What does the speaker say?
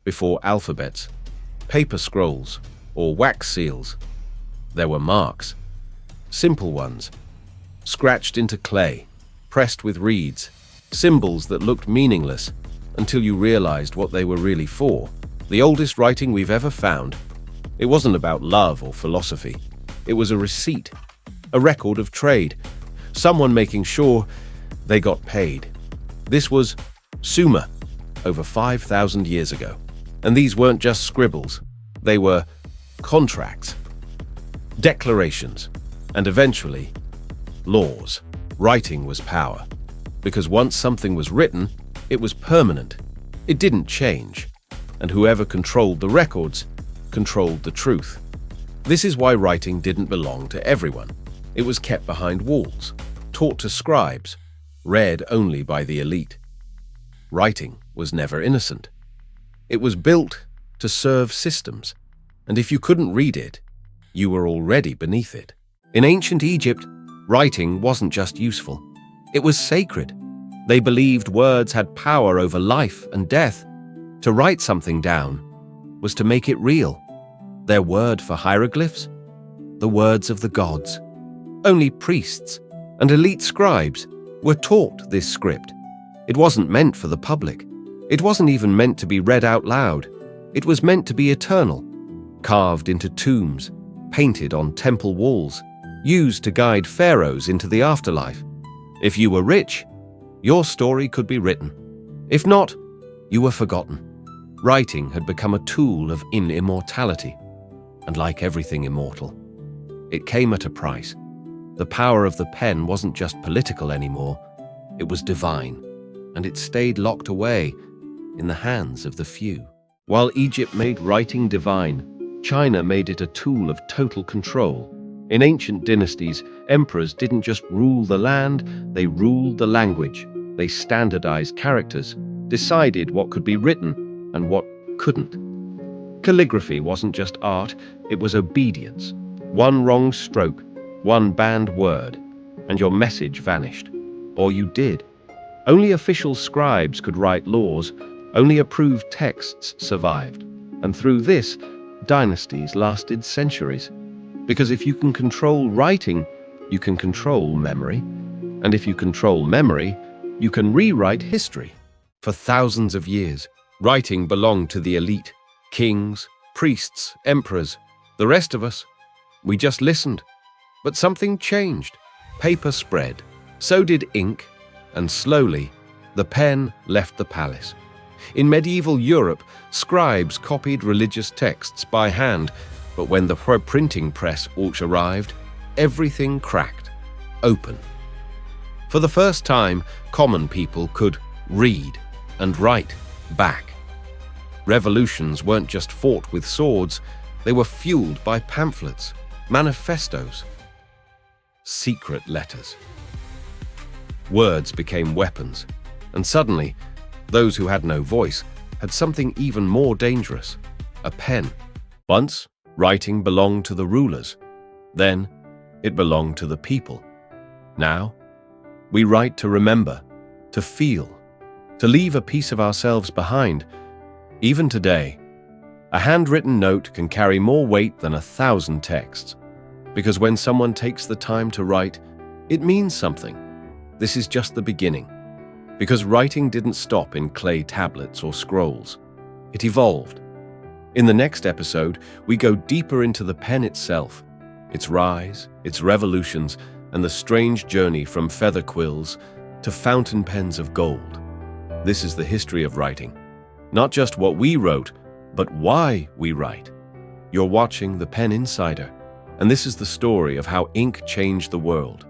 Before alphabets, paper scrolls, or wax seals, there were marks. Simple ones, scratched into clay, pressed with reeds, symbols that looked meaningless until you realized what they were really for. The oldest writing we've ever found, it wasn't about love or philosophy. It was a receipt, a record of trade, someone making sure they got paid. This was Sumer, over 5,000 years ago. And these weren't just scribbles. They were contracts, declarations, and eventually, laws. Writing was power, because once something was written, it was permanent. It didn't change, and whoever controlled the records controlled the truth. This is why writing didn't belong to everyone. It was kept behind walls, taught to scribes, read only by the elite. Writing was never innocent. It was built to serve systems, and if you couldn't read it, you were already beneath it. In ancient Egypt, writing wasn't just useful. It was sacred. They believed words had power over life and death. To write something down was to make it real. Their word for hieroglyphs? The words of the gods. Only priests and elite scribes were taught this script. It wasn't meant for the public. It wasn't even meant to be read out loud. It was meant to be eternal, carved into tombs, painted on temple walls, used to guide pharaohs into the afterlife. If you were rich, your story could be written. If not, you were forgotten. Writing had become a tool of immortality. And like everything immortal, it came at a price. The power of the pen wasn't just political anymore. It was divine, and it stayed locked away in the hands of the few. While Egypt made writing divine, China made it a tool of total control. In ancient dynasties, emperors didn't just rule the land, they ruled the language. They standardized characters, decided what could be written and what couldn't. Calligraphy wasn't just art, it was obedience. One wrong stroke, one banned word, and your message vanished. Or you did. Only official scribes could write laws, only approved texts survived. And through this, dynasties lasted centuries. Because if you can control writing, you can control memory. And if you control memory, you can rewrite history. For thousands of years, writing belonged to the elite. Kings, priests, emperors, the rest of us. We just listened. But something changed. Paper spread. So did ink. And slowly, the pen left the palace. In medieval Europe, scribes copied religious texts by hand, but when the printing press arrived, everything cracked, open. For the first time, common people could read and write back. Revolutions weren't just fought with swords, they were fueled by pamphlets, manifestos, secret letters. Words became weapons, and suddenly, those who had no voice had something even more dangerous, a pen. Once, writing belonged to the rulers. Then, it belonged to the people. Now, we write to remember, to feel, to leave a piece of ourselves behind. Even today, a handwritten note can carry more weight than 1,000 texts, because when someone takes the time to write, it means something. This is just the beginning, because writing didn't stop in clay tablets or scrolls. It evolved. In the next episode, we go deeper into the pen itself, its rise, its revolutions, and the strange journey from feather quills to fountain pens of gold. This is the history of writing. Not just what we wrote, but why we write. You're watching The Pen Insider, and this is the story of how ink changed the world.